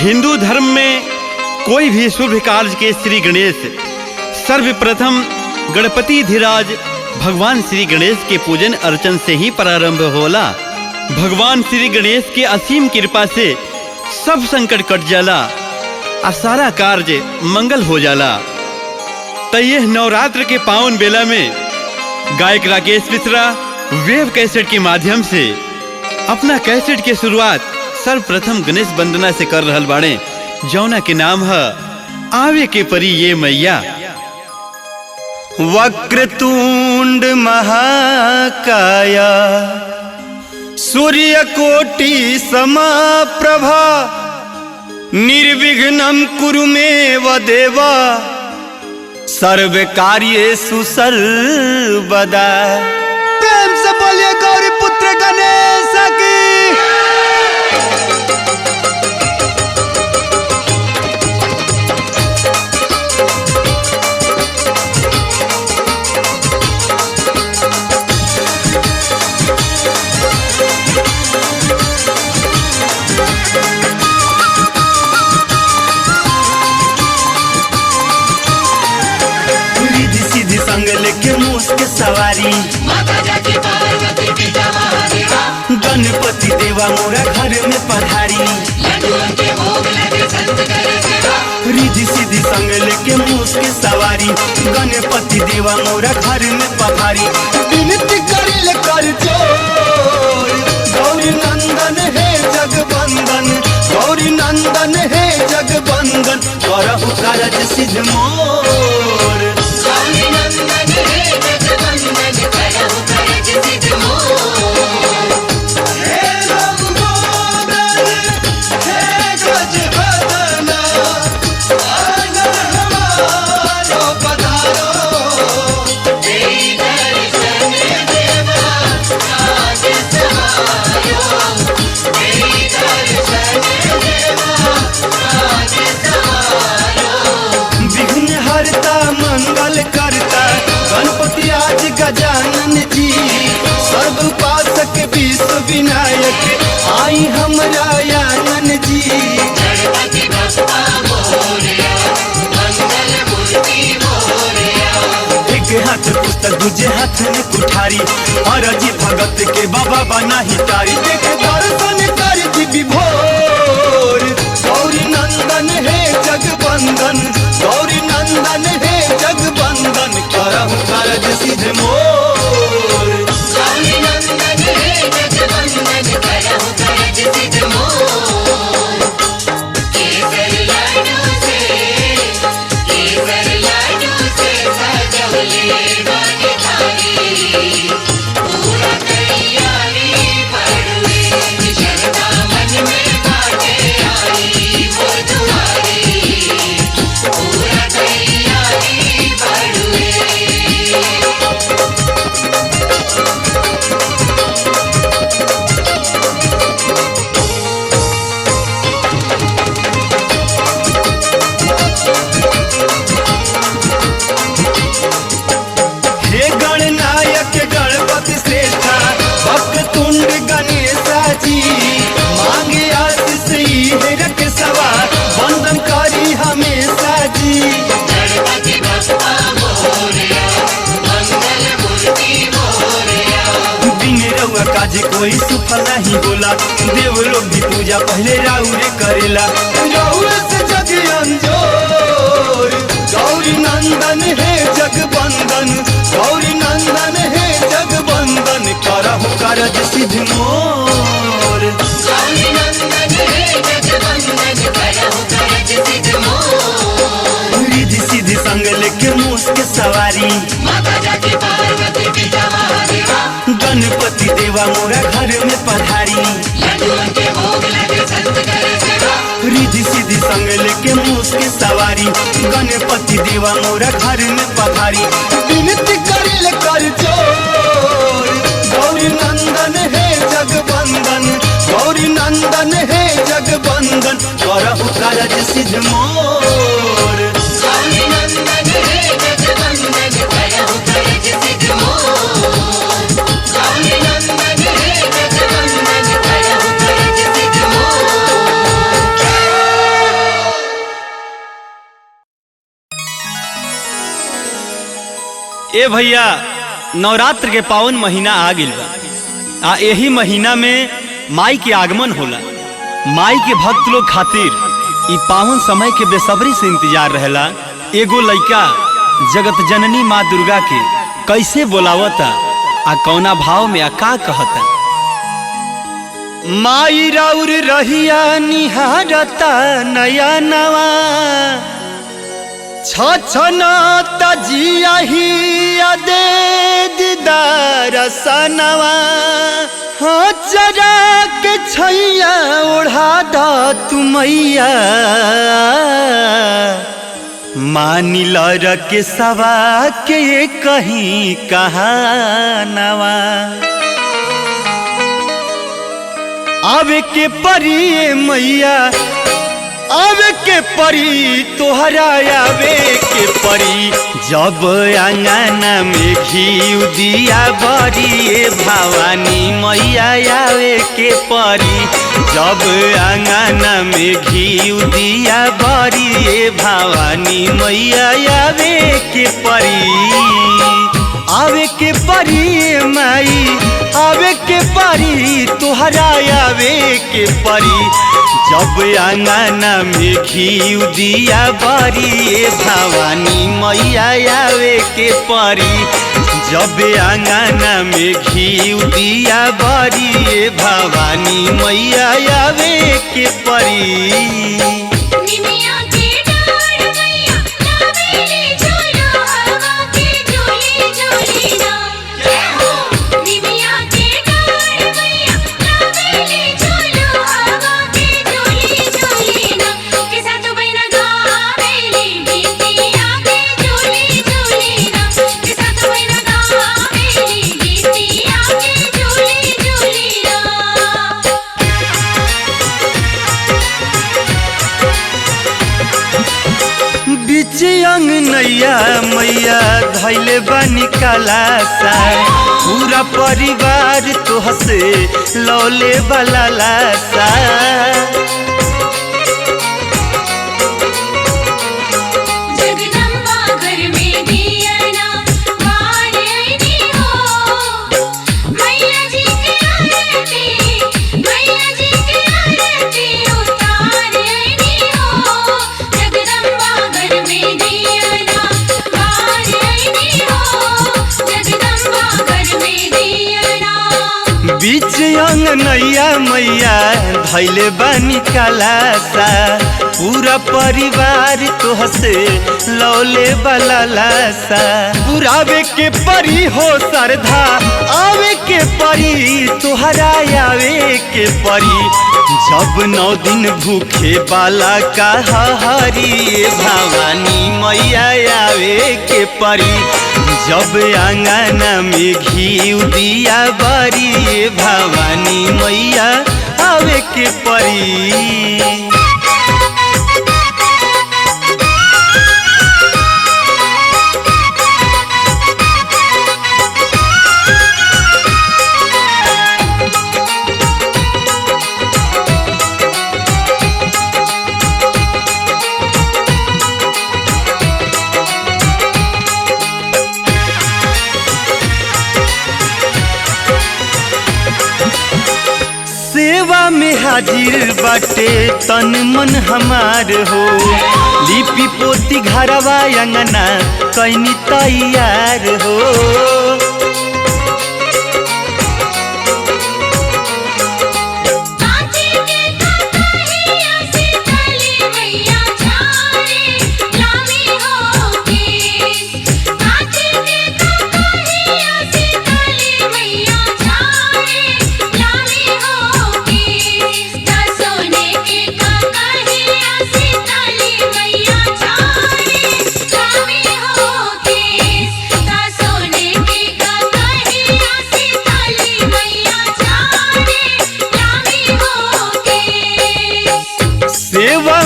हिंदू धर्म में कोई भी शुभ कार्य के श्री गणेश सर्वप्रथम गणपति धीराज भगवान श्री गणेश के पूजन अर्चन से ही प्रारंभ होला। भगवान श्री गणेश के असीम कृपा से सब संकट कट जाला और सारा कार्य मंगल हो जाला। तो यह नवरात्र के पावन बेला में गायक राकेश मिश्रा वेब कैसेट के माध्यम से अपना कैसेट के शुरुआत सर्वप्रथम गणेश वंदना से कर रहल बाड़े, जौना के नाम है आवे के परी ये मैया। वक्रतुंड महाकाया सूर्यकोटि समाप्रभा निर्विघ्नं कुरु मे देवा सर्वकार्येषु सर्वदा। प्रेम से बोलिए गौरी पुत्र गणेश की। के सवारी गणपति देवा मोरा घर में पधारी, रिधि सीधी संग लेके मूस के सवारी गणपति देवा मोरा घर में पधारी। विनती करिल कर जोर गौरी नंदन है जगवंदन, गौरी नंदन है जगवंदन करहु कारज सिद्ध मोर। गौरी नंदन है जगवंदन करहु कारज सिद्ध मोर। हे लंबोदर हे गजवदन आंगन हमारो पधारो, तेरी दर्शन देवा राज समारो, तेरी दर्शन देवा राज समारो। विघ्न हरता मंगल करता गणपति आज गजानन जी, सर्व उपासक विश्व विनायक आई हमरा आंगन जी। गणपति बप्पा मोरया मंगल मूर्ति मोरया। एक हाथ पुस्तक दूजे हाथ में कुठारी अरजी भगत के बाबा बना ही तारी। देख दर्शन कर जी विभोर गौरी नंदन है जगवंदन, गौरी नंदन है जगवंदन करहु कारज सिद्ध मोर। गौरी नंदन है जगवंदन करहु कारज सिद्ध मोर। केसर लाडू से सजौले बाटे थारी, पूरा तैयारी पड़ुए शरदा मन में बाटे आई मोर दुआरी, पूरा तैयारी पड़ुए। हे गणनायक गणपति श्रेष्ठा वक्रतुंड गणेशा जी, मांगे आशीष ही रख सवा वंदन करी हमेशा जी। गणपति बप्पा मोरया मंगल मूर्ति मोरया। दिन रउआ काज कोई सुफल नहीं होला, देव लोग भी पूजा पहले राउरे करेला। राउरे से जग अंजोर गौरी नंदन है जगवंदन, गौरी नंदन है जगवंदन करहु कारज सिद्ध मोर। गौरी नंदन है जगवंदन करहु कारज सिद्ध मोर। रिधि सीधी संग लेके मूस के सवारी माता जाके पार्वती पिता महादेवा, गणपति देवा मोरा घर में पधारी। लड्डूओं के भोग लगे संत करे सेवा, रिधि सीधी संग लेके मूस के सवारी गणपति देवा मोरा घर में पधारी। विनती करिल कर जोर गौरी नंदन है जगवंदन, गौरी नंदन है जगवंदन करहु कारज सिद्ध मोर। गौरी नंदन है जगवंदन करहु कारज सिद्ध मोर। गौरी नंदन है जगवंदन करहु कारज सिद्ध मोर। ए भैया नवरात्र के पावन महीना आ गइल बा। आ यही महीना में माई के आगमन होला। माई के भक्त लोग खातिर ई पावन समय के बेसब्री से इंतजार रहेला। एगो लइका जगत जननी माँ दुर्गा के कैसे बोलावता आ कौना भाव में आ का कहता। माई राउर रहिया निहारता नया नवा छछना तजिया ही दे दीदार सनवा हाँ चरा के छैया ओढ़ा दा तुमैया मानिल के सवा के कहीं कहानवा आवे के परी मैया आवे के परी तोहरा आवे के परी जब आंगना में घी दिया बरी भवानी मैया आवे के परी जब आंगना में घी दिया बरी भवानी मैया आवे के परी माई आवे के परी तोहरा आवे के परी जब आंगना में घी दिया बरी भवानी मैया आवे के परी जब आंगना में घी दिया बरी भवानी मैया आवे के परी। अंगनैया मैया धैले बानी कलासा पूरा परिवार तोहसे लौले वाला लासा बीच अंगनैया मैया धैले बानी कलासा पूरा परिवार तोहसे लौले वाला लासा पुरावे के परी हो श्रद्धा आवे के परी तोहरा आवे के परी जब 9 दिन भूखे बाला का हरी भवानी मैया आवे के परी जब आंगना में घी दिया बरी भवानी मैया आवे के परी। सेवा में हाजिर बाटे तन मन हमार हो लिपि पोती घरवा अंगना कैनी तैयार हो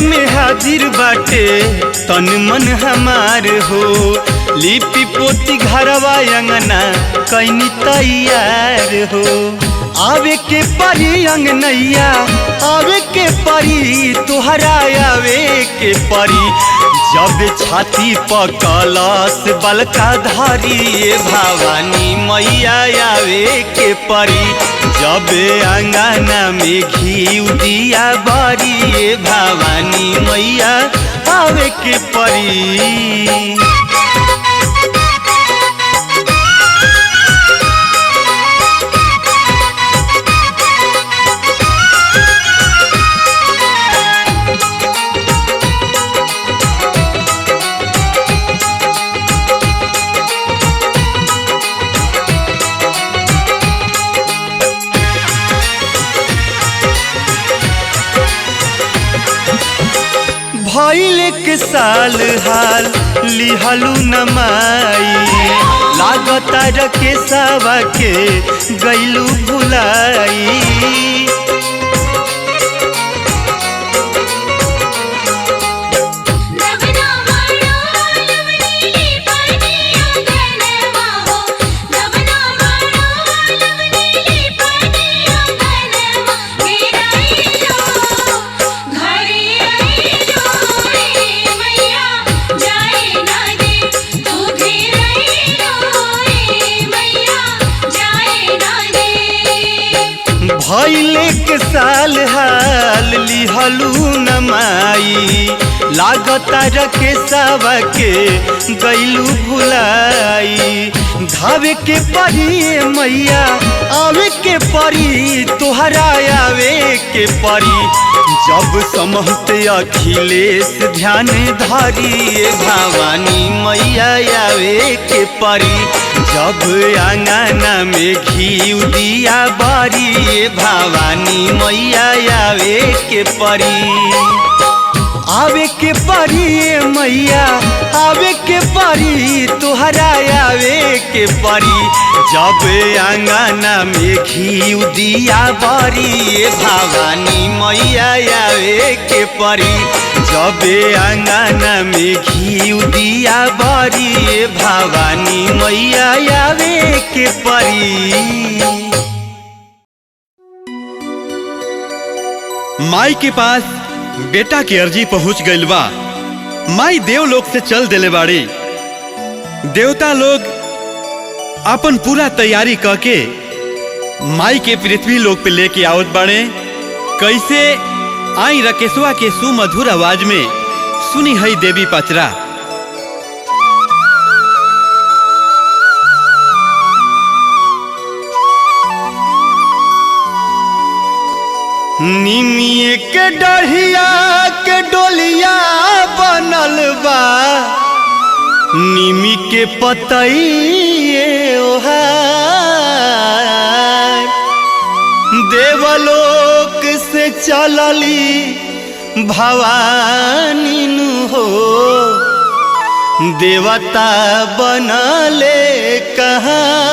में हाजिर बाटे तन मन हमार हो लिपि पोती घरवा अंगना कैनी तैयार हो आवे के परी अंगनैया आवे के परी तोहरा आवे के परी जब छाती पर कलश बलका धारी भवानी मैया आवे के परी, जब अंगना में घी दिया बारी भवानी मैया आवे के परी। भइल एक साल हाल लिहलू नमाई, लागता रके सवा के गैलू भुलाई। भइल एक साल हाल लिहलू नमाई, लागता रके सवा के गैलू भुलाई। धावे के परी मैया आवे के परी, तोहरा आवे के परी। जब समहत अखिलेश ध्यान धारी भवानी मैया आवे के परी, जब अंगना में घी दिया बारी भवानी मैया आवे के परी। आवे के परी मैया आवे के परी, तोहरा आवे के परी। जब अंगना में घी दिया बारी भवानी मैया आवे के परी, जब अंगना में घी दिया बारी भवानी मैया आवे के परी। माई के पास बेटा की अर्जी पहुंच गइल बा। माई देवलोक से चल देले बाड़ी। देवता लोग अपन पूरा तैयारी करके माई के पृथ्वी लोक पे लेके आवत बाड़े। कैसे आई रकेशवा के सुमधुर आवाज में सुनी हई देवी पचरा। निमिये के डढ़िया के डोलिया बनल बा, निमी के पतइए ओहार। देवलोक से चलली भवानी नु हो, देवता बनले कहाँ।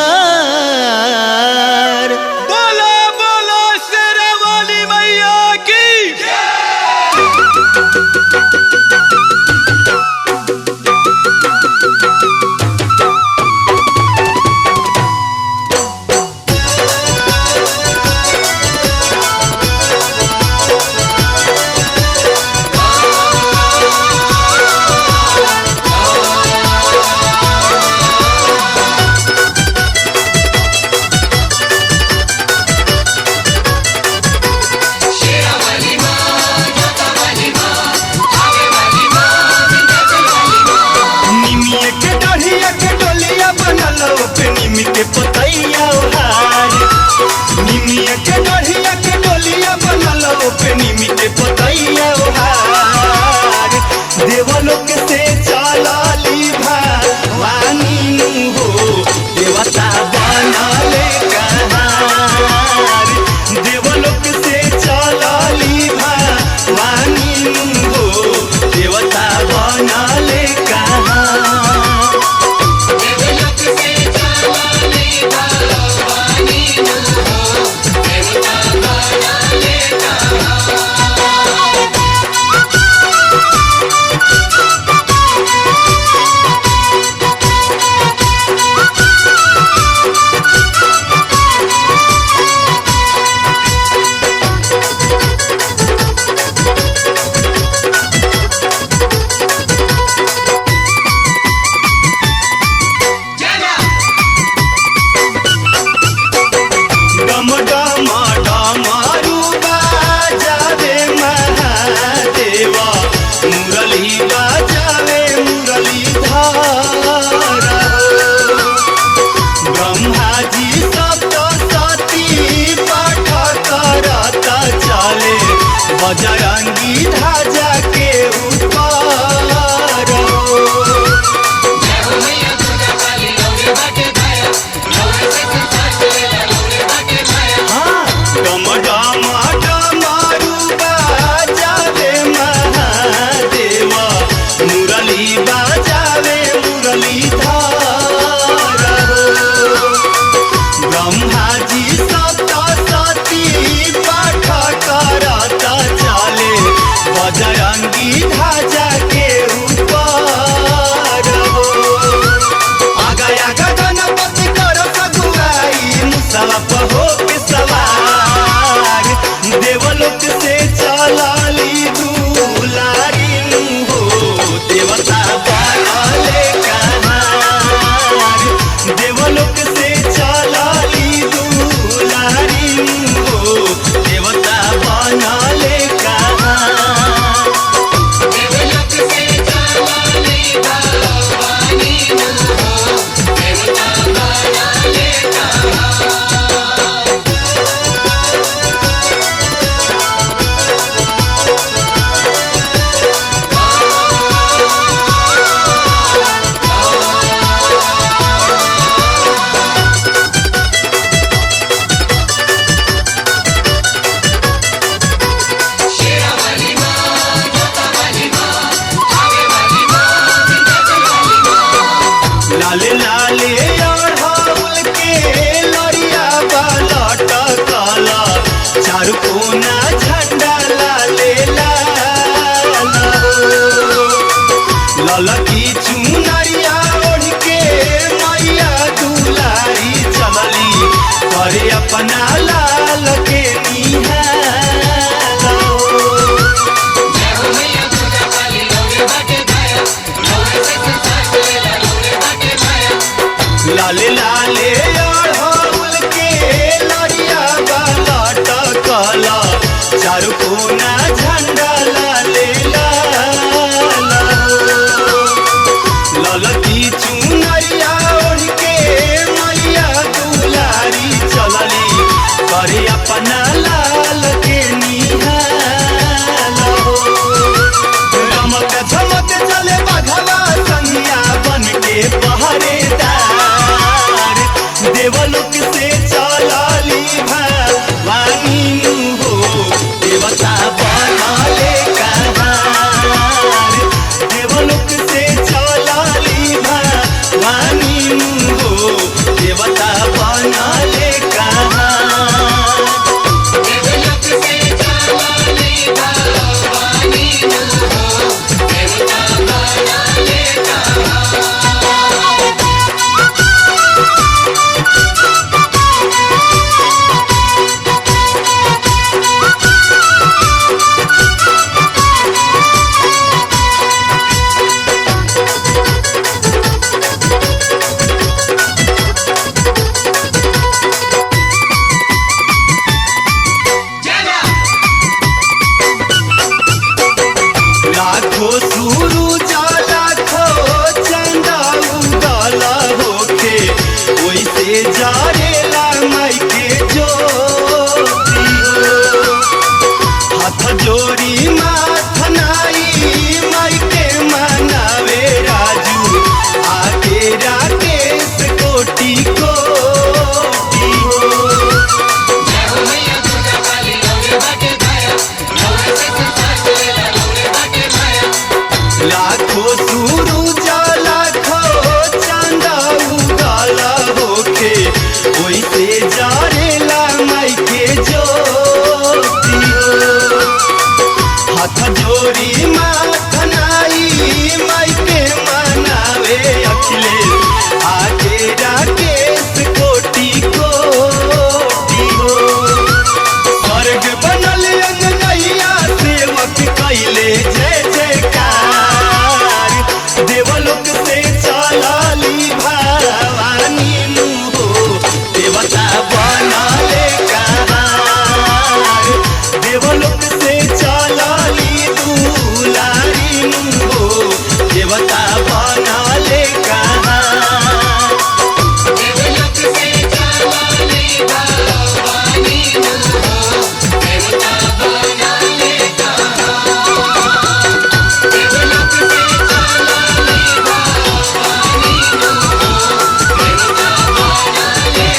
लाले लाले अड़हुल के लड़िया वाला टकला चारू कोना झंडा लाले लाला ललकी चुनरिया ओढ़ के मैया दुलारी चलली करे अपना लाल के निहारा लाले लाले अड़हुल के लड़िया वाला टकला चारू कोना झंडा लाले लाला ललकी चुनरिया ओढ़ के मैया दुलारी चलली करे अपना लाल के निहारा रमक झमक चले बघवा संगिया बन के पहरेदार देवलोक से चलली भवानी हो देवता बनले कहार देवलोक से चलली भवानी हो देवता बनले कहार देवलोक से चलली भवानी हो देवता बनले कहार। लाखो सूरज लाखो चंदा उगल होखे ओइसे जारेला माई के ज्योति हो हाथ जोड़ी माथ नाई माई के मनावे राजू आगे राकेश कोटि कोटि हो जय हो मैया दुर्गा काली रौरे बाटे भाया रौरे से संसार चलेला रौरे बाटे भाया। लाखो सूरज लाखो चंदा उगल होखे ओइसे जारेला माई के ज्योति हो हाथ जोड़ी माथ नाई माई के मनावे अखिलेश आगे राकेश कोटि कोटि हो स्वर्ग बनल अंगनैया सेवक कैले जय जयकार देवलोक से चलली भवानी हो देवता बनले कहार देवलोक से चलली दुलारी हो देवता बनले कहार देवलोक से चलली भवानी हो देवता बनले कहार। देवलोक से चलली भवानी हो देवता बनले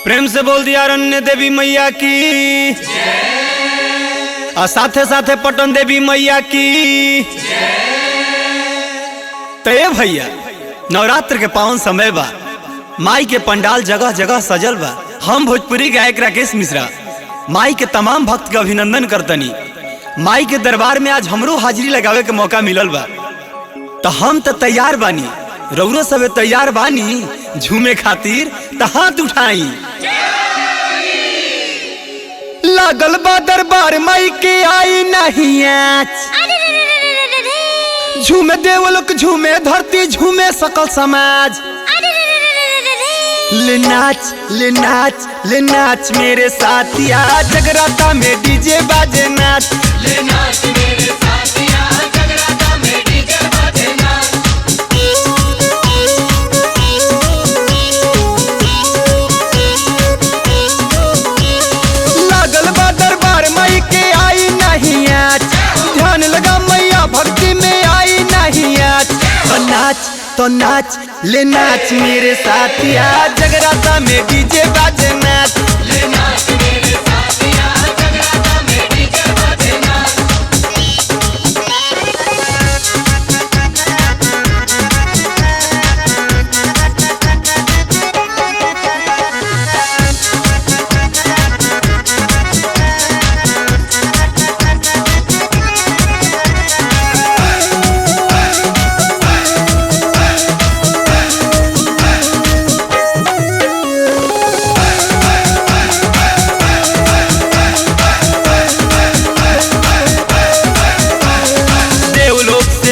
प्रेम से बोल दिया अरण्य देवी मैया की और साथे साथे पटन देवी मैया की। तो ये भैया नवरात्र के पावन समय बा, माई के पंडाल जगह जगह सजल बा। हम भोजपुरी गायक राकेश मिश्रा माई के तमाम भक्त के अभिनंदन करतनी। माई के दरबार में आज हमरो हाजिरी लगावे के मौका मिलल बा, तो हम तो तैयार बानी, रउरो सबे तैयार बानी झूमे खातिर, तो हाथ उठाई। लागल बा दरबार माई के आई नहीं आज, झूमे देवलोक झूमे धरती झूमे सकल समाज। ले नाच मेरे साथिया जगराता में डीजे बाजे नाच। ले नाच मेरे साथिया जगराता में डीजे बाजे नाच। लागल बा दरबार माई के आई नहीं आज, ध्यान लगा मैया भक्ति में आई नहीं आज। तो नाच ले नाच मेरे साथिया जगराता में डीजे बाजे नाच। ले नाच मेरे साथिया जगराता में डीजे बाजे नाच।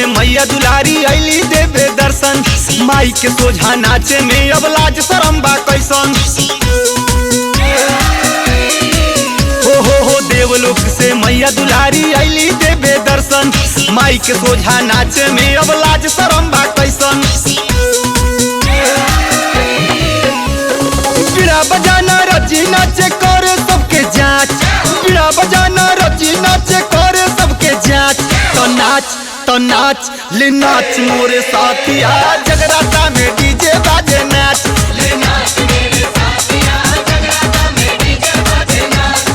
मैया दुलारी अली देवे दर्शन, माई के सोझा नाचे में अब लाज शरम बा कैसन। हो देवलोक से मैया दुलारी अली देवे दर्शन, माई के सोझा नाचे में अब लाज शरम बा कैसन। बीड़ा बजाना रची नाचे करे सबके जांच, बीड़ा बजाना रची नाचे करे सबके जांच। तो नाच ले नाच मोरे साथिया जगराता में डीजे बाजे नाच। ले नाच मेरे साथिया जगराता में डीजे बाजे नाच।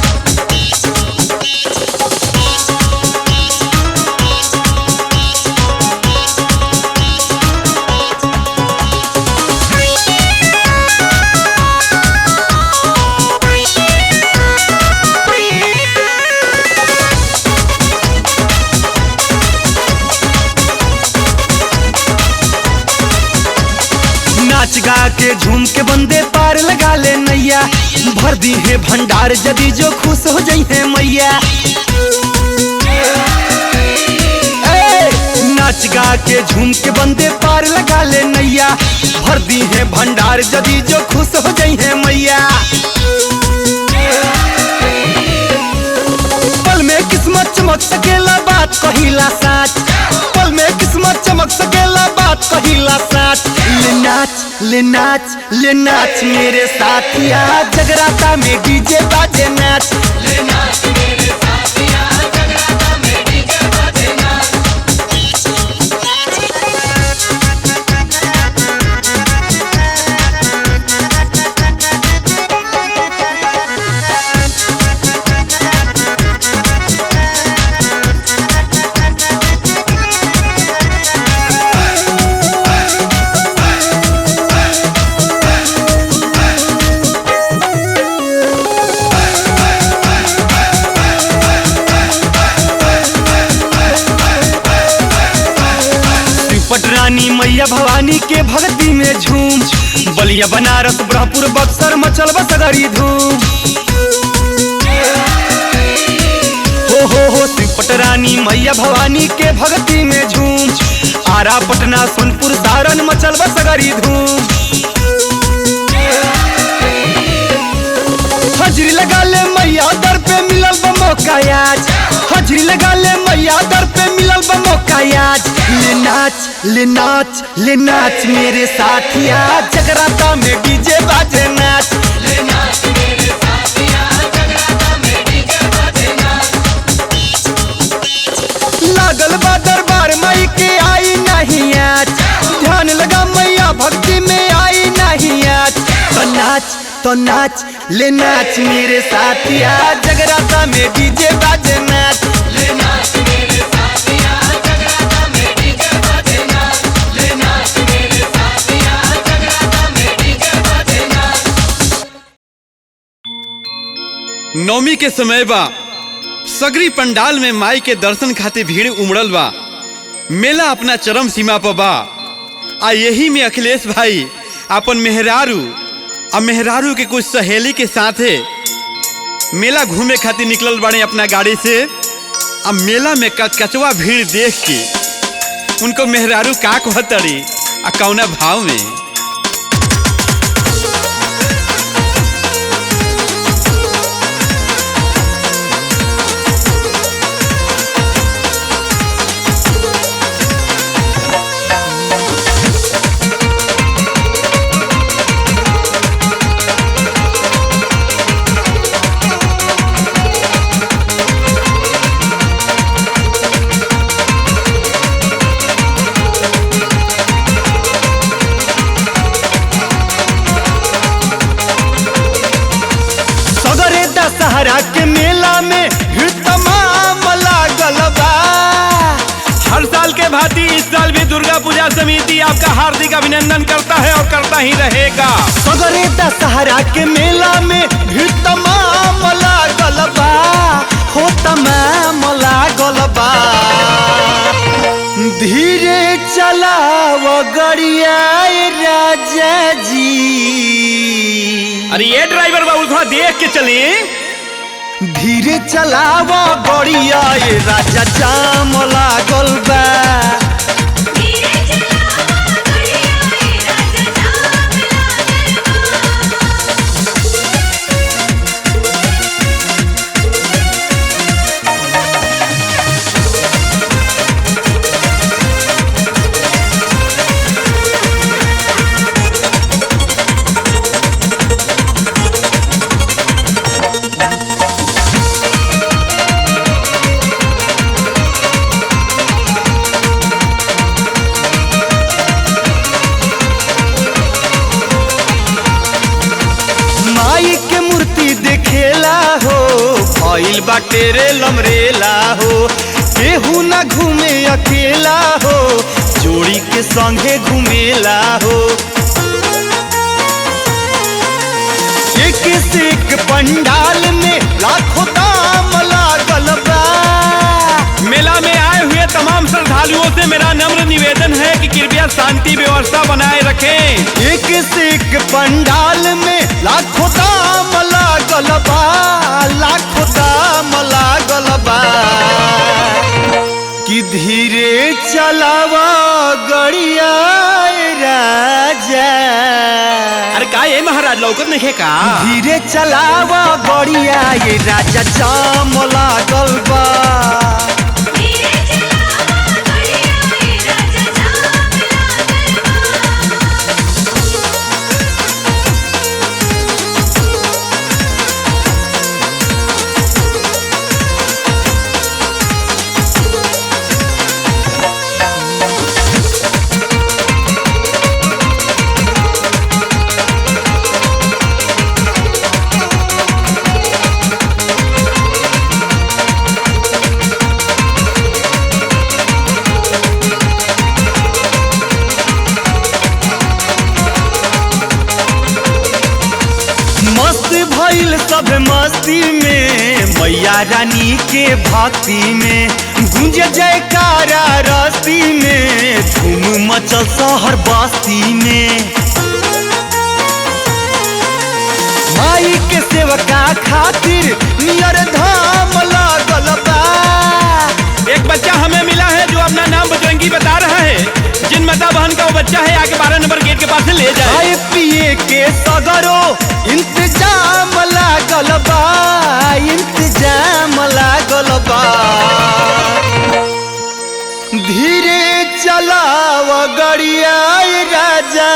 नाच गा के झूम के बंदे पार लगा ले नैया, भर दी है भंडार यदि जो खुश हो जाई है मैया। नाच गा के झूम के बंदे पार लगा ले नैया, भर दी है भंडार यदि जो खुश हो जाई है मैया। पल में किस्मत चमक सकेला बात कहिला साच, पल में किस्मत चमक सकेला बात कहिला साच। ले नाच मेरे साथिया जगराता में डीजे बाजे नाच। ले नाच मेरे साथिया जगराता में डीजे बाजे नाच। पटरानी मैया भवानी के भक्ति में झूम, बलिया बनारस ब्रह्मपुर बक्सर मचल बसगरी धूम। हो शिव पटरानी मैया भवानी के भक्ति में झूम, आरा पटना सोनपुर सारण मचल बसगरी धूम। हाजिरी लगा ले मैया दर पे मिलल बा मौका आज, हाजिरी लगा ले मैया दर पे मिलल बा मौका आज। ले नाच मेरे साथिया जगराता में डीजे बाजे नाच। ले नाच मेरे साथिया जगराता में डीजे बाजे नाच। लागल बा दरबार माई के आई नहीं आज, ध्यान लगा मैया भक्ति में आई नहीं आज। तो नाच ले नाच मेरे साथिया जगराता में डीजे बाजे नाच। ले नाच मेरे साथिया जगराता में डीजे बाजे नाच। ले नाच मेरे साथिया जगराता में डीजे बाजे नाच। नौमी के समय बा, सगरी पंडाल में माई के दर्शन खातिर भीड़ उमड़ल बा। मेला अपना चरम सीमा पर बा। आ यही में अखिलेश भाई अपन मेहरारू के कुछ सहेली के साथे मेला घूमे खातिर निकलल बाड़े अपना गाड़ी से। अब मेला में कचवा भीड़ देख के उनको मेहरारू का कहतड़ी आ कौना भाव में। दुर्गा पूजा समिति आपका हार्दिक अभिनंदन करता है और करता ही रहेगा। सगरे दशहरा के मेला में भीड़ तमाम लागल बा, हो तमाम लागल बा। धीरे चलाव गड़िया राजा जी। अरे ये ड्राइवर बाबू थोड़ा देख के चले। धीरे चलाव गड़िया राजा, जाम लागल बा। माई के मूर्ति देखेला हो, भइल बाटे रे लमरेला हो। केहू ना घूमे अकेला हो, जोड़ी के संगे घूमेला हो। एक से एक पंडाल में लाखों दाम लागल बा। मेला में आए हुए तमाम श्रद्धालुओं से मेरा नम्र निवेदन है कि कृपया शांति व्यवस्था बनाए रखें। एक से एक पंडाल में लाखों दाम लागल बा, लाखों दाम लागल बा। कि धीरे चलावा गड़िया राजा। अरे का ये महाराज लौकत नहीं है का? धीरे चलावा गड़िया राजा, जाम लागल बा। मस्त भइल सब मस्ती में, मैया रानी के भक्ति में। गूंज जयकारा रस्ती में, धूम मचल शहर बस्ती में। माई के सेवका खातिर नियर धाम लागल बा। एक बच्चा हमें मिला है जो अपना नाम बजरंगी बता रहा है। जिन माता बहन का वो बच्चा है आगे 12 नंबर गेट के पास से ले जाए। खाए पिए के सगरो इंतजाम लागल बा, इंतजाम लागल बा। धीरे चलाव गड़िया राजा।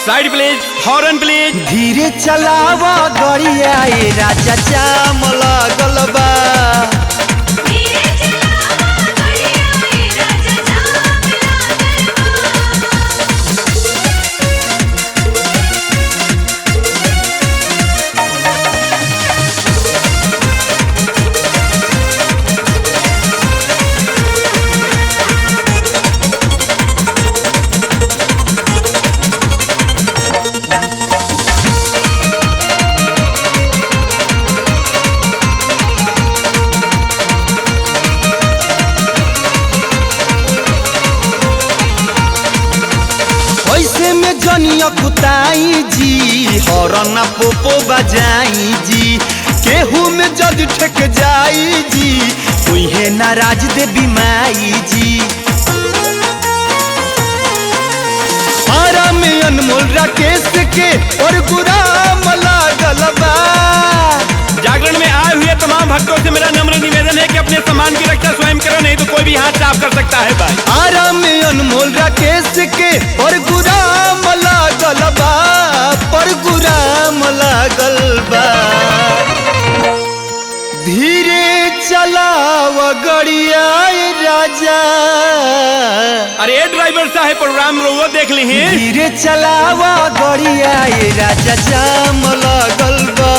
Side please, horn please. धीरे चलाव गड़िया राजा, जाम लागल बा। ऐसे में जनिया कुताई जी, हरना पोपो बजाई जी। केहू में जद ठेक जाई जी, उहे नाराज देवी माई जी। आरा में अनमोल राकेश के और गुराम लागल बा। जागरण में आए हुए तमाम भक्तों से मेरा नम्र निवेदन है कि अपने सामान की रक्षा स्वयं करो, नहीं तो कोई भी हाथ साफ कर सकता है भाई। आरा में अनमोल राकेश के और गुराम लागल बा, पर गुराम लागल बा। धीरे चलाव गड़िया राजा। अरे ड्राइवर साहब प्रोग्राम रोवो देख ली हैं। धीरे चलावा गड़िया राजा, जाम लागल बा।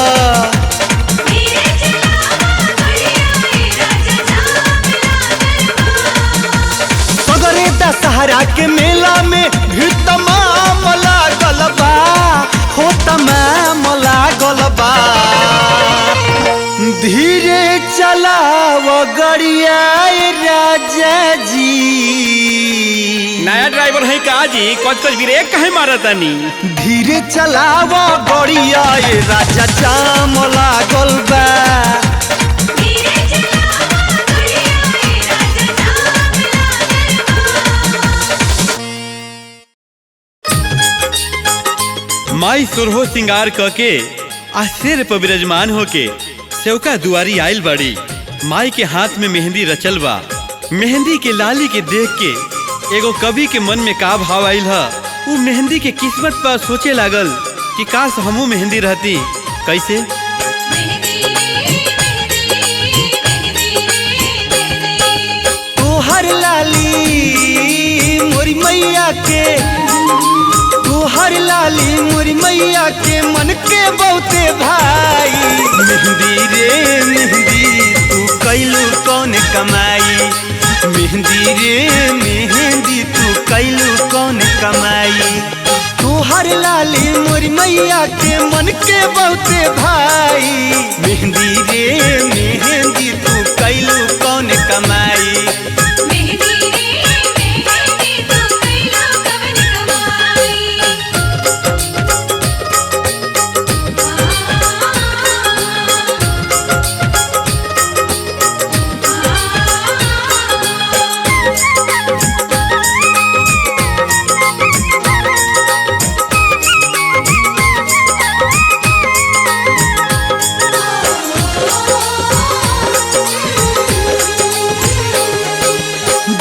सगरे धीरे चलाव गड़िया राजा जी। नया ड्राइवर है का जी, कच कच ब्रेक काहे मारतानी? धीरे चलाव गड़िया राजा जाम लागल बा। माई सुरहो सिंगार कके आ सिर पर विराजमान होके सेवका दुआरी आइल बड़ी। माई के हाथ में मेहंदी रचल बा। मेहंदी के लाली के देख के एगो कवि के मन में का भाव आइल ह। उ मेहंदी के किस्मत पर सोचे लागल कि काश हमू मेहंदी रहती। कैसे? तोहर लाली मोरी मैया के, तोहर लाली मोरी मैया के मन के बहुते भाई। मेहंदी रे मेहंदी तू कैलू कौन कमाई। मेहंदी रे मेहंदी तू कैलू कौन कमाई। तोहर लाली मोरी मैया के मन के बहुते भाई। मेहंदी रे मेहंदी तू कैलू कौन कमाई।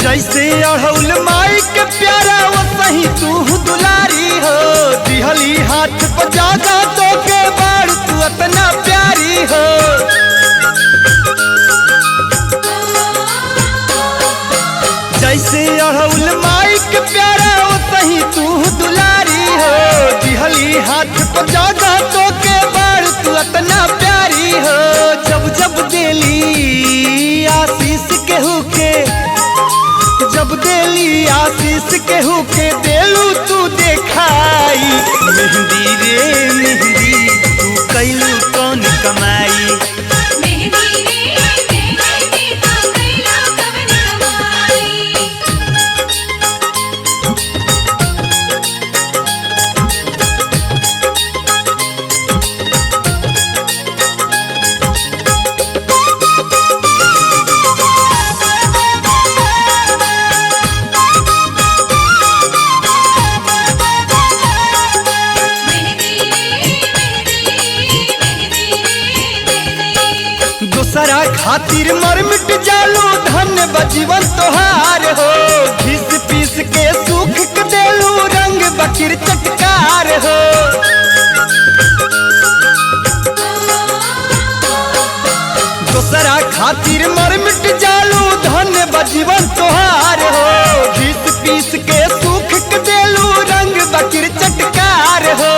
जैसे अढ़ौल माई के प्यारा वो सही तू दुलारी हो। दिहली हाथ पजागा तो के बाड़ तू अतना प्यारी हो। जैसे अढ़ौल माई के प्यारा वो सही तू दुलारी हो। दिहली हाथ पजागा तो के बाड़ तू अतना प्यारी हो। जब जब देली आशीष केहू के, जब देली आशीष केहू के देलू तू देखाई। मेहंदी रे मेहंदी तू कैलू कौन कमाई। दूसरा खातिर मर मिट जालू धन बजीवन तोहार हो। घिस पीस के सूख के देलू रंग बकीर चटकार हो। दूसरा खातिर मर मिट जालू धन बजीवन तोहार हो। घिस पीस के सूख के देलू रंग बकीर चटकार हो।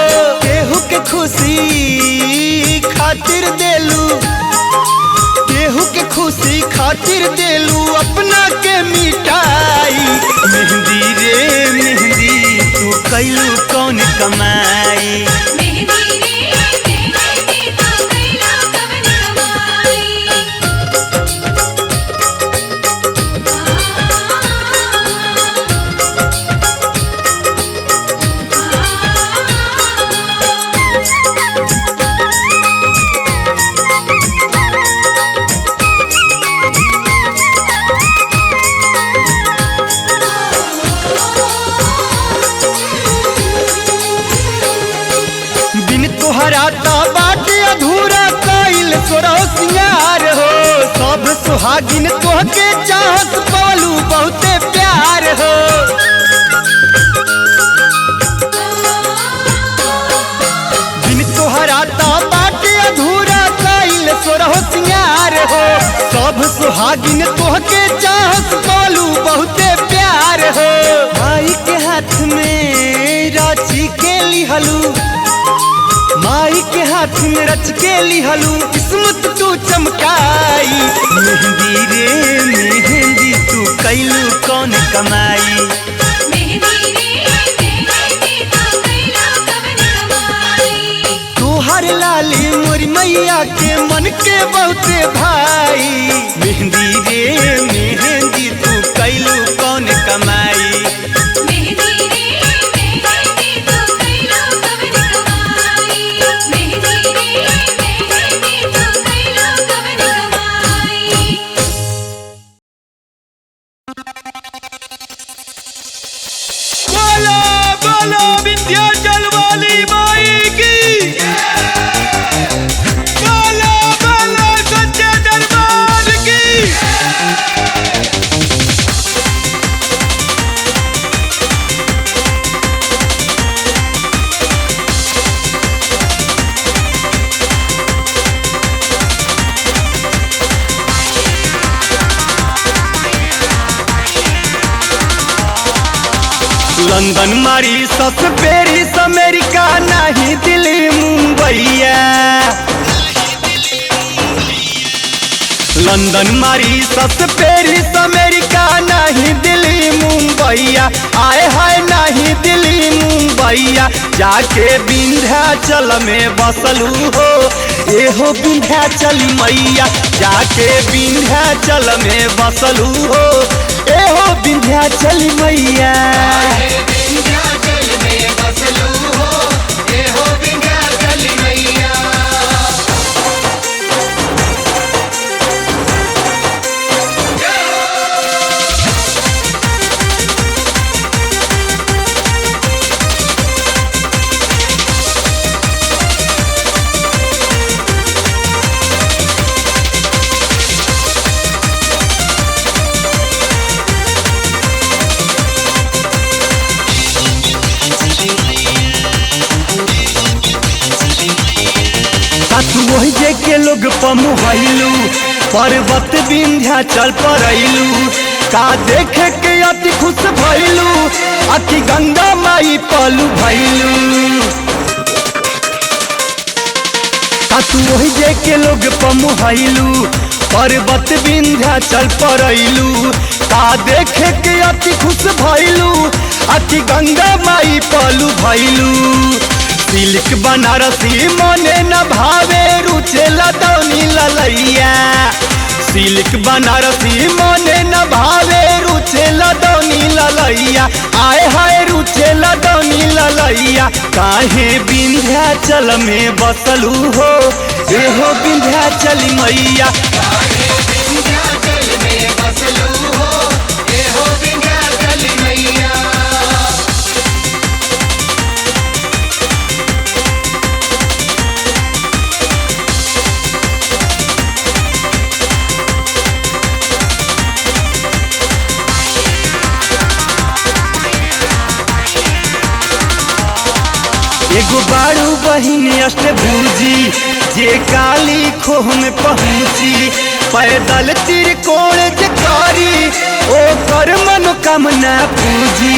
केहू के खुशी खातिर देलू, केहू के खुशी खातिर देलू अपना के मिटाई। मेहंदी रे मेहंदी तू कैलू कौन कमाई। तोहराता बाटे अधूरा कैल सोरो सिंगार हो। सब सुहागिन तोहके चाहत पवलू बहुते प्यार हो। बिन तोहराता बाटे अधूरा कैल सोरो सिंगार हो। सब सुहागिन तोहके चाहत पवलू बहुते प्यार हो। माई के हाथ में राची के लिहलू, माई के हाथ में रच के लिहलू किस्मत तू चमकाई। मेहंदी रे मेहंदी तू कैलू कौन कमाई। तोहर लाली मोरी मैया के मन के बहुते भाई। मेहंदी रे मेहंदी तू कैलू कौन कमाई। मेहंदी रे मेहंदी तू कैलो कवन कमाई। मेहंदी रे मेहंदी तू कैलो कवन कमाई। बोलो बोलो विंध्याचल वाली माई की। बोलो बोलो सच्चे दरबार की। लंदन मॉरिशस पेरिस अमेरिका नहीं दिल्ली मुंबईया। लंदन मॉरिशस पेरिस अमेरिका नहीं दिल्ली मुंबईया। आए हाय नहीं दिल्ली मुंबईया। जाके विंध्याचल में बसलू हो एहो विंध्याचल मैया। जाके विंध्याचल में बसलू हो एहो विंध्याचल मैया। विंध्याचल में बसलू हो ये हो विंध्याचल मैया। तू वही जे के लोग पमुहलू पर्वत विंध्याचल पर अइलू। का देखे के अति खुश भइलू अति गंगा माई पलू भइलू। तू वही जे के लोग पमुहलू पर्वत विंध्याचल पर अइलू। का देखे के अति खुश भइलू अति गंगा माई पलू भइलू। सिल्क बनारसी मने न भावे रुचे लदौनी ललैया। सिल्क बनारसी मने न भावे रुचे लदौनी ललैया। आए हाय रुचे लदौनी ललैया। काहे विंध्याचल में बसलू हो एहो विंध्याचल मैया। विंध्याचल में बसलू हो ये हो विंध्याचल मैया। एगो बारू बहिन अष्टभुजी जे काली खोह में पहुँची। पैदल त्रिकोण जे करी ओ कर मनोकामना पूजी।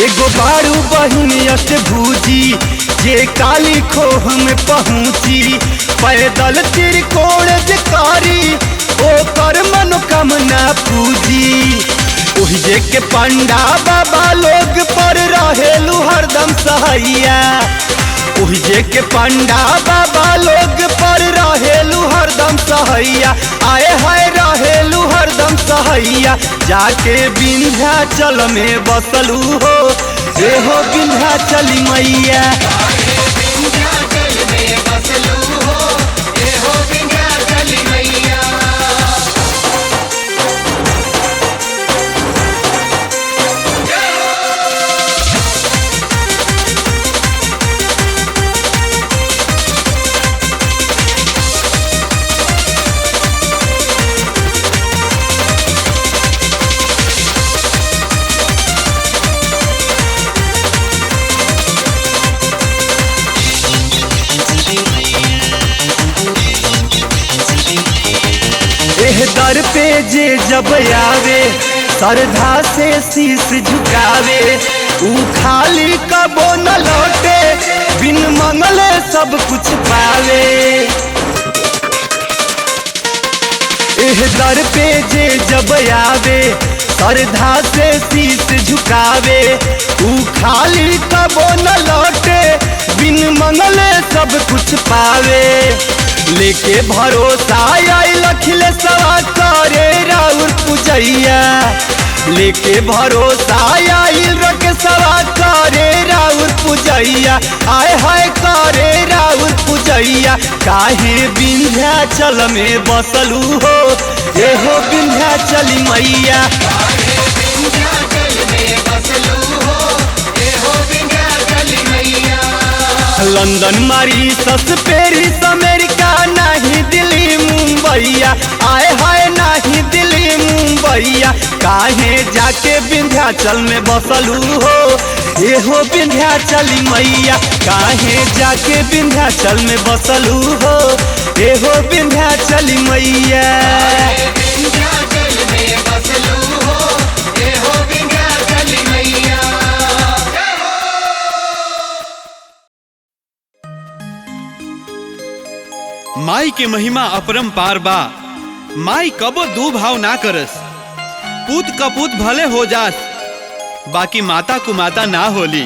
एगो बारू बहिन अष्टभुजी जे काली खोह में पहुँची। पैदल त्रिकोण जे करी ओ कर मनोकामना पूजी। ओहि जे के पंडा बाबा लोग पर रहेलू हरदम सहैया। ओहि जे के पंडा बाबा लोग पर रहेलू हरदम सहैया। आए हाय रहेलू हरदम सहैया। जाके विंध्याचल में बसलू हो एहो विंध्याचल मैया। विंध्याचल में बसलू हो ये हो विंध्याचल मैया। एह दर पे जे जब आवे श्रद्धा से शीश झुकावे। ऊ खाली कबो न लौटे बिन मंगले सब कुछ पावे। एह दर पे जे जब आवे श्रद्धा से शीश झुकावे। ऊ खाली कबो न लौटे बिन मंगले सब कुछ पावे, लेके भरोसा आइल अखिलेशवा करे राउर पूजैया, लेके भरोसा आइल रकेशवा करे राउर पूजैया, आय हाय करे राउर पूजैया। काहे विंध्याचल में बसलू हो एहो विंध्याचली मैया, लंदन मॉरीशस पेरिस अमेरिका नहीं दिल्ली मुंबईया, आए हाय नहीं दिल्ली मुंबईया। काहे जाके विंध्याचल में बसलू हो एहो विंध्याचली मैया, काहे जाके विंध्याचल में बसलू हो एहो विंध्याचली मैया। माई के महिमा अपरंपार बा, माई कबो दू भाव ना करस, पूत कपूत भले हो जास, बाकी माता को माता ना होली।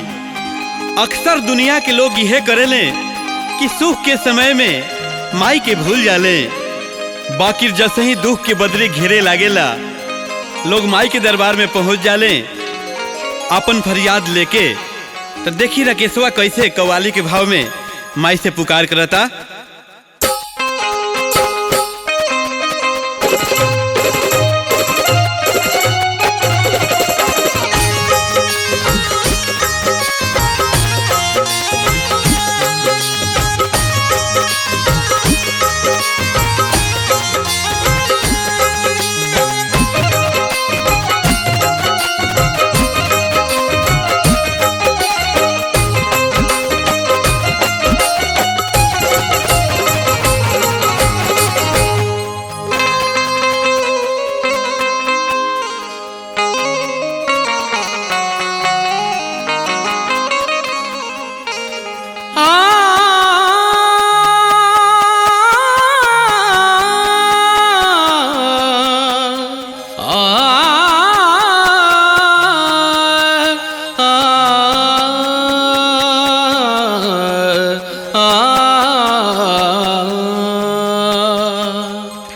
अक्सर दुनिया के लोग यह करेले कि सुख के समय में माई के भूल जाले, बाकी जैसे ही दुख के बदले घेरे लागेला लोग माई के दरबार में पहुंच जाले अपन फरियाद लेके। तो देखी राकेशवा कैसे कव्वाली के भाव में माई से पुकार करता।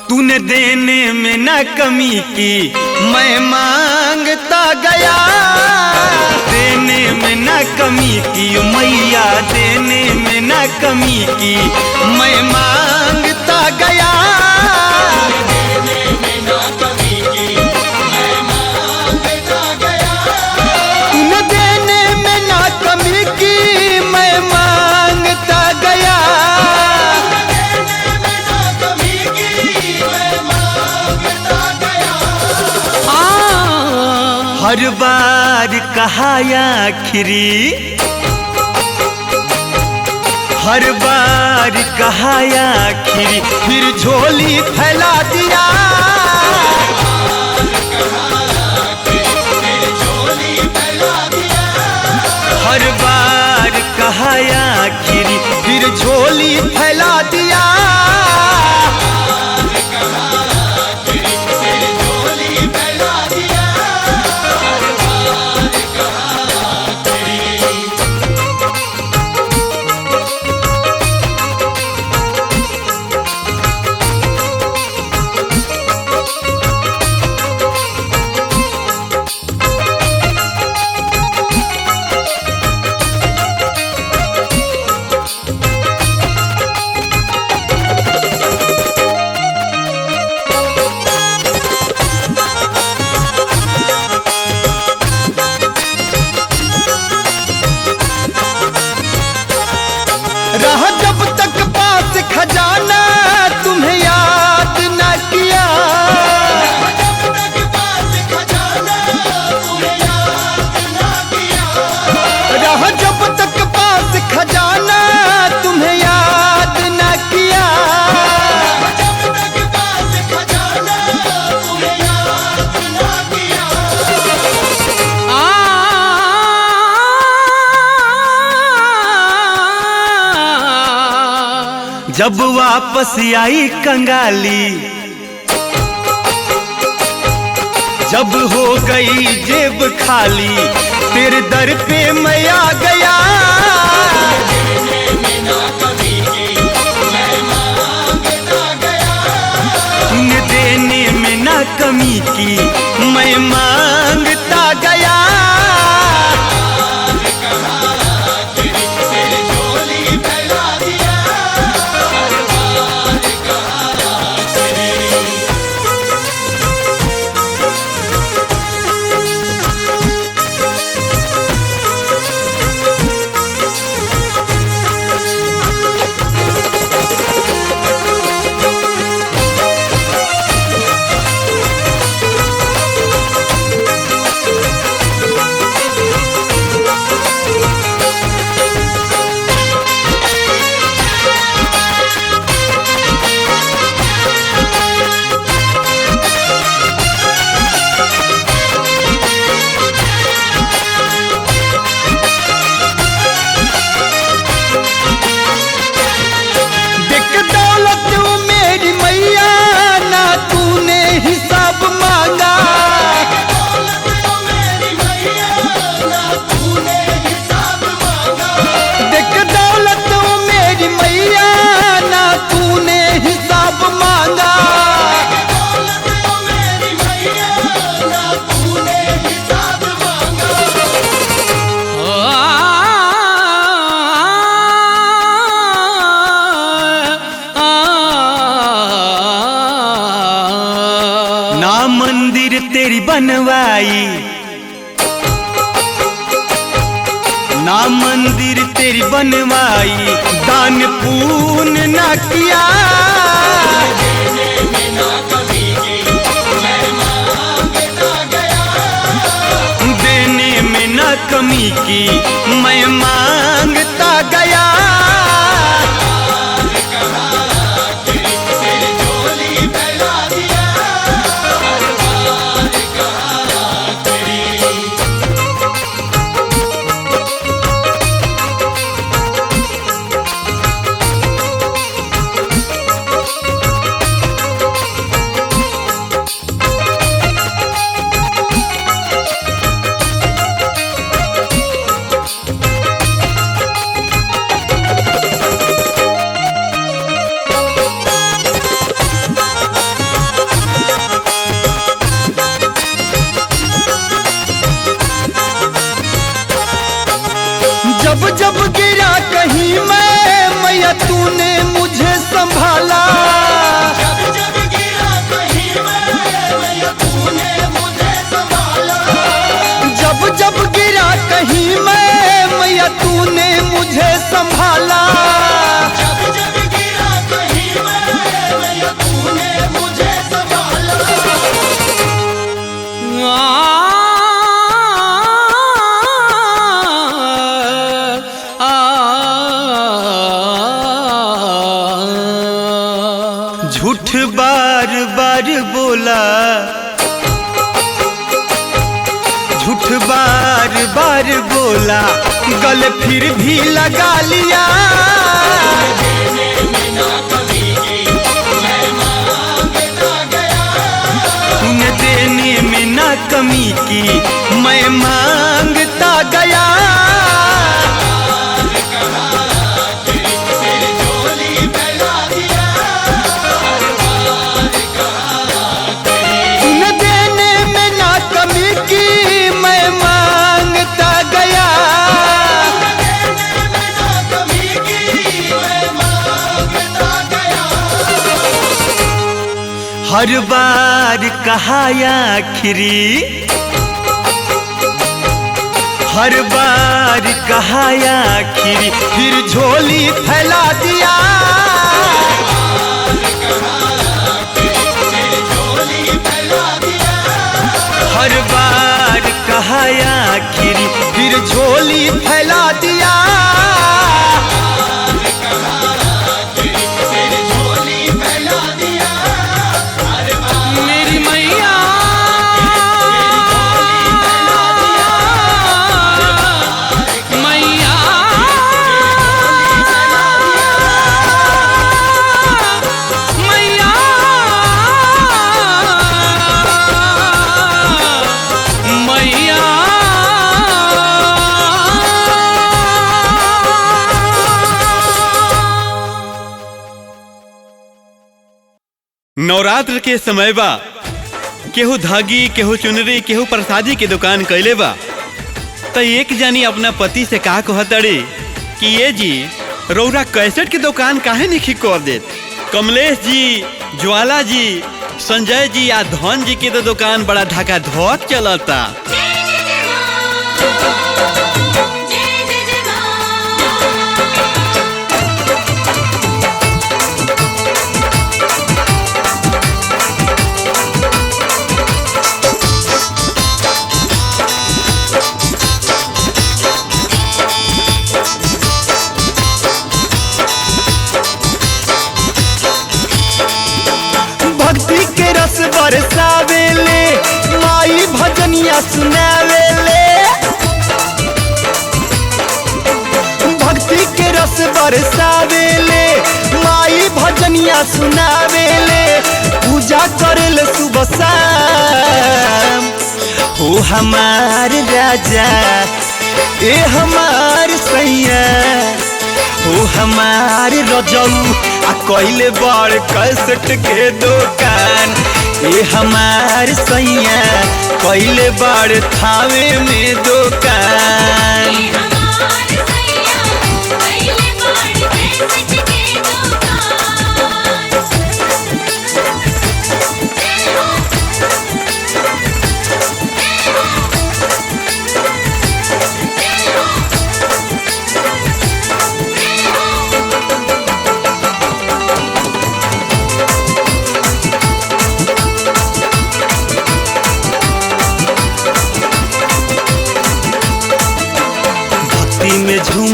तूने देने में न कमी की मैं मांगता गया, देने में न कमी की मैया, देने में न कमी की मैं मांगता गया, तूने देने में न कमी की मैं मांगता गया। हर बार कहा आखिरी, हर बार कहा आखिरी, फिर झोली फैला दिया, हर बार कहा आखिरी, फिर झोली फैला दिया। रहा जब तक पास खजाना तुम्हें याद न किया, रहा जब तक पास खजाना तुम्हें याद न किया, जब वापस आई कंगाली, जब हो गई जेब खाली, तेरे दर पे मैं आ गया, मंदिर तेरी बनवाई, ना मंदिर तेरी बनवाई, दान पुण्य ना किया। देने में ना कमी की मैं मांगता गया। जब जब गिरा कहीं मैं मैया तूने मुझे संभाला। जब जब गिरा कहीं मैं मैया तूने मुझे संभाला। जब जब गिरा कहीं मैं मैया तूने मुझे संभाला। जब जब गिरा कहीं मैं मैया तूने मुझे संभाला। झूठ बार बार बोला, झूठ बार बार बोला, गले फिर भी लगा लिया। तूने देने में ना कमी की मैं मांगता गया। तूने देने में ना कमी की मैं मांगता गया। हर बार कहा आखिरी, हर बार कहा आखिरी, फिर झोली फैला दिया। हर बार कहा आखिरी, फिर झोली फैला दिया। मेरी मैया मैया मैया मैया। नवरात्र के समय बा, केहू धागी, केहू चुनरी, केहू प्रसादी के दुकान कैले बा। तो एक जानी अपना पति से कहा कहतड़ी कि ये जी रौरा कैसेट की दुकान काहे नहीं कर देत। कमलेश जी, ज्वाला जी, संजय जी या धन जी के तो दुकान बड़ा ढाका धोक चलता। भक्ति के रस बरसावेले, माई भजनिया सुनावेले। भक्ति के रस बरसावेले, माई भजनिया सुनावेले। पूजा करेले सुबह शाम, ओ हमार राजा, ए हमार सैया, ओ हमार रजऊ, आ कइले बड़ कैसेट के दुकान। ए हमार सैया, कइले बड़ थावे में दुकान।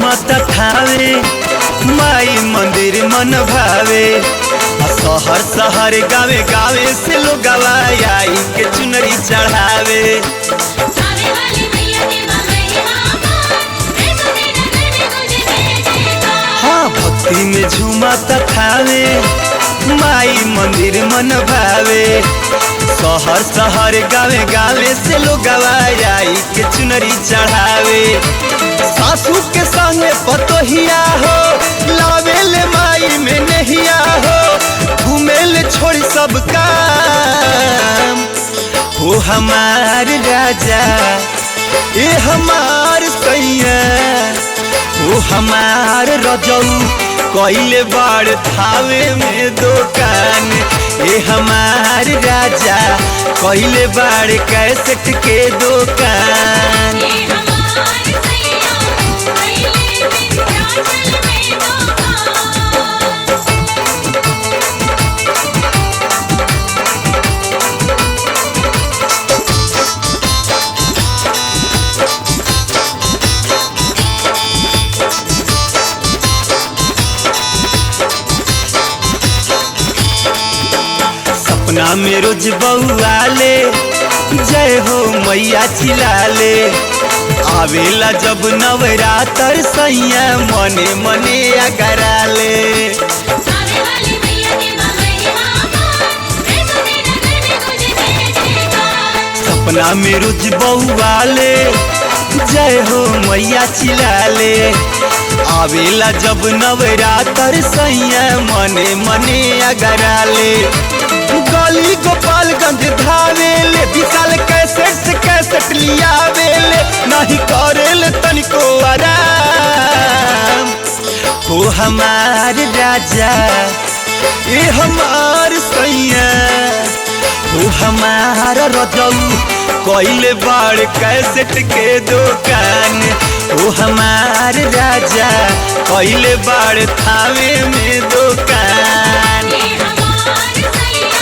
झूमत थावे माई मंदिर मन भावे शहर शहर गावे गावे से लोग आई के चुनरी चढ़ावे। आवे वाली मैया के महिमा पार देखो तेरा नगरी तुझे जय जयकार। हाँ भक्ति में झूमत थावे माई मंदिर मन भावे शहर शहर गावे गावे से लोग आई के चुनरी चढ़ावे। सासू के संगे पतोहिया हो लावेल माई में नहिया हो घूमेल छोड़ी सब काम हो हमार राजा ए हमार सैया हो हमार रजऊ कइले बाड़ थावे में दुकान ए हमार राजा कइले बाड़ कैसेट के दुकान। ये हमार सैया पहले विंध्याचल में दुकान। सपना में रोज बउआले जय हो मैया चिल्लाले आवेला जब नवरात्र सैया मने मने अगराले। आवे वाली मैया के महिमा पार देखो तेरा नगरी तुझे जय जयकार। सपना में रोज बउआले जय हो मैया चिल्लाले आवेला जब नवरात्र सैया मने मने अगराले। गली गोपालगंज धावेले विशाल कैसेट से कैसेट लियावेले नहीं करेले तनिको आराम हो हमार राजा ए हमार सैया हो हमार रजऊ कइले बाड़ कैसेट के दुकान हो हमार राजा कइले बाड़ थावे में दुकान। ये हमार सैया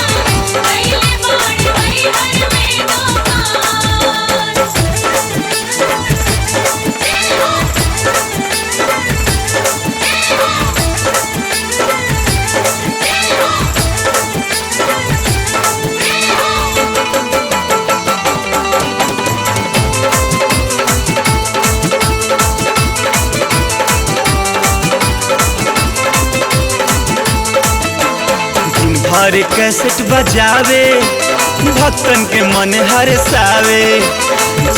पहले बाड़ मैहर में दुकान। जय हो जय हो जय हो। दिन भर कैसेट बजावे भक्तन के मन हरसावे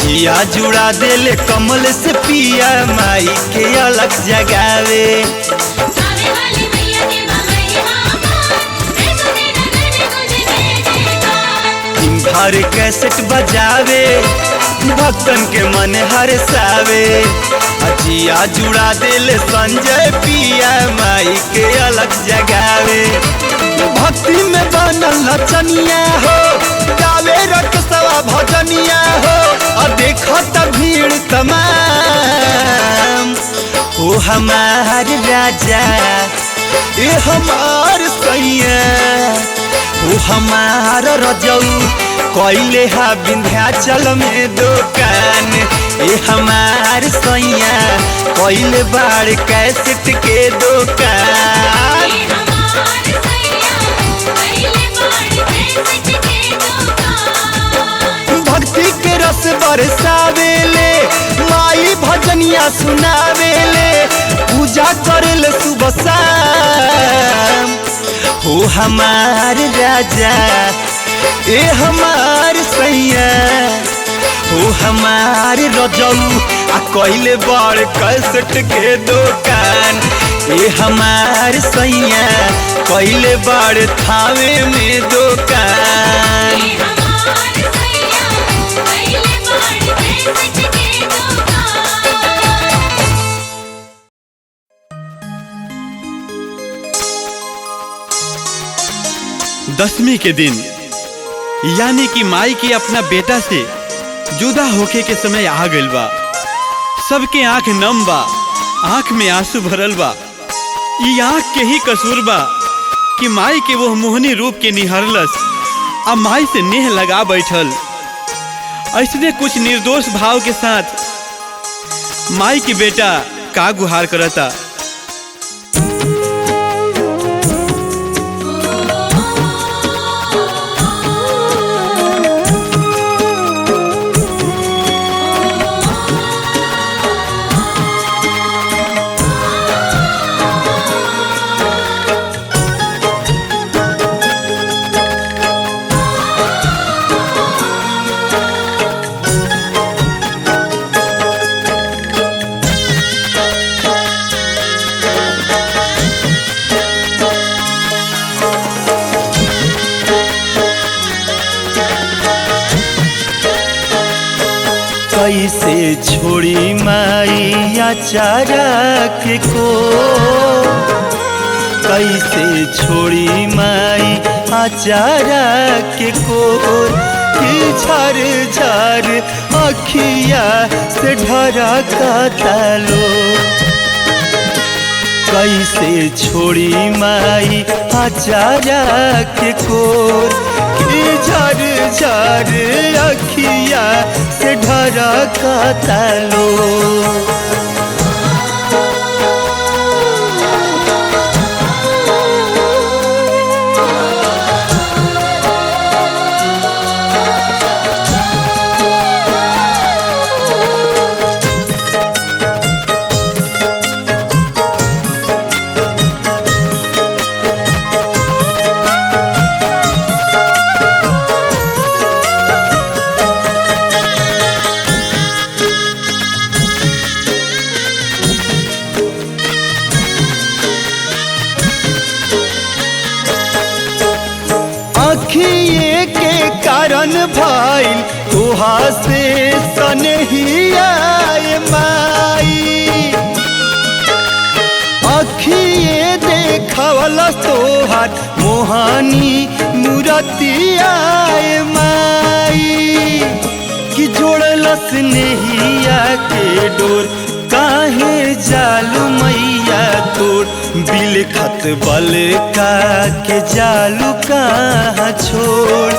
जिया जुड़ा देले कमल से पिया माई के अलग जगावे। आवे वाली मैया के महिमा पार देखो तेरा नगरी तुझे जय जयकार। दिन भर कैसेट बजावे भक्तन के मन हरसावे जिया जुड़ा देले संजय पिया माई के अलग जगावे। भक्ति में बनल नचनिया हो गावे रकसवा भजनिया हो और देखो त भीड़ तमाम हो हमार राजा ए हमार सैया हो हमार रजऊ कइले हा विंध्याचल में दुकान ए हमार सैया कइले बाड़ कैसेट के दुकान। ये हमार सैया पहले बाड़ कैसेट के दुकान। भक्ति के रस बरसावेले माई भजनिया सुनावेले पूजा करेले सुबह शाम हो हमार राजा ए हमार सैया हो हमार रजऊ आ कइले बड़ कैसेट के दुकान ए हमार सैया कइले बड़ थावे में दुकान। ये हमार सैया पहले बाड़ कैसेट के दुकान। दसवीं के दिन यानी कि माई के अपना बेटा से जुदा होके के समय आ गइल बा। सबके आंख नम बा, आंख में आंसू भरल बा। ई आंख के ही कसूर बा कि माई के वो मोहनी रूप के निहरलस आ माई से नेह लगा बैठल। ऐसने कुछ निर्दोष भाव के साथ माई के बेटा का गुहार करता। कैसे छोड़ी माई आचारा के को, कैसे छोड़ी माई आचारा के को, कि झर झर अखिया से ढरा का तालो। कैसे छोड़ी माई आचारा के कोर, कि झर झर अखिया से ढरा का तालो। अखिए के कारण भाई तुहा से सनहिया माई, अखिए देखवला तोहार मोहानी मूरतिया माई, कि जोड़लस नेहिया के डोर काहे जालू मैया तोर। बिलखत बल का के जालू कहाँ छोड़,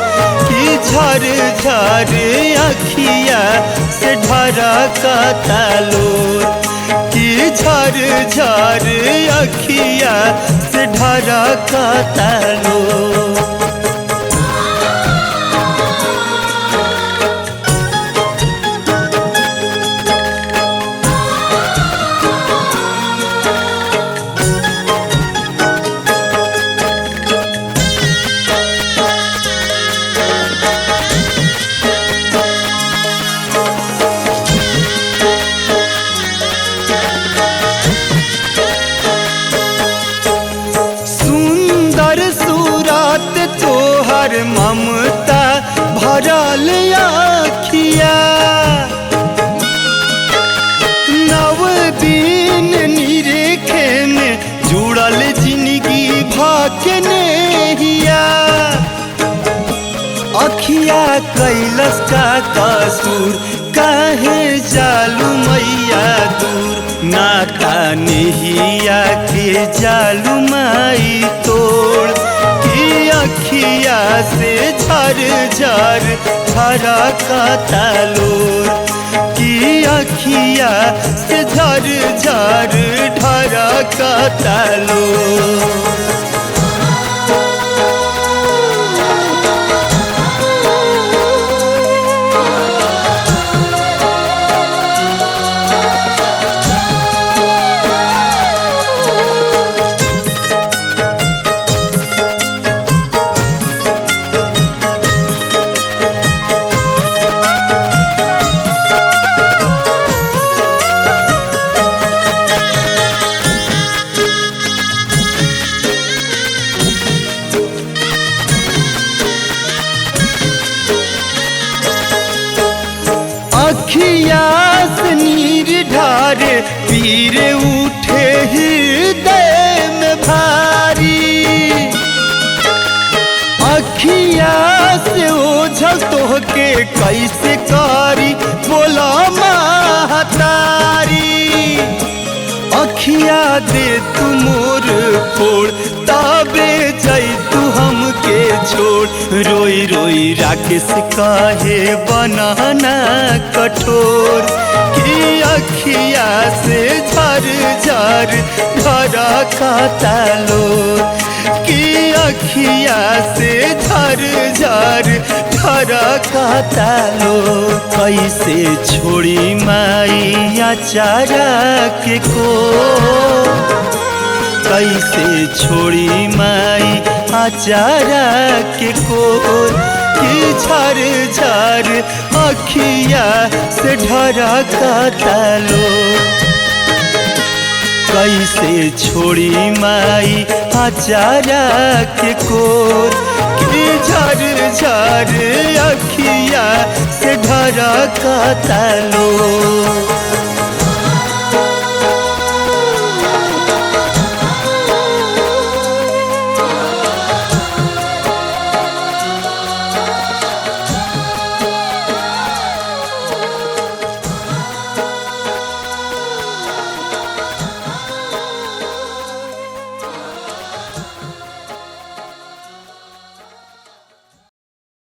कि झर झर अखिया से ढरा का तालोर, कि झर झर अखिया से ढरा का तालोर। तोहर ममता भरल आखिया, नव दिन निरेखे में जुड़ल जिंदगी भाकने हिया। अखिया कैलस का कसूर काहे जालू मैया दूर, नाता नेहिया के जालू माई तोड़, कि अखिया से झर झर ढरा का तालोर, कि अखिया से झर झर ढरा का तालोर। अखिया से नीर ढारे पीर उठे हृदय में भारी, अखिया से ओझल तोहके कैसे कारी बोला महतारी। अखिया दे तू मोर फोड़ ताबे जई तू हम के छोड़ रोई रोई राकेश काहे बनाना कठोर कि अखिया से झर झर धरा का तालो कि अखिया से झर झर धरा का तालो कैसे छोड़ी माई चारा के को कैसे छोड़ी माई आचारा के कोर कि झर झर अखिया से ढरा का तालो कैसे छोड़ी माई आचारा के कोर कि झर झर अखिया से ढरा का तालो।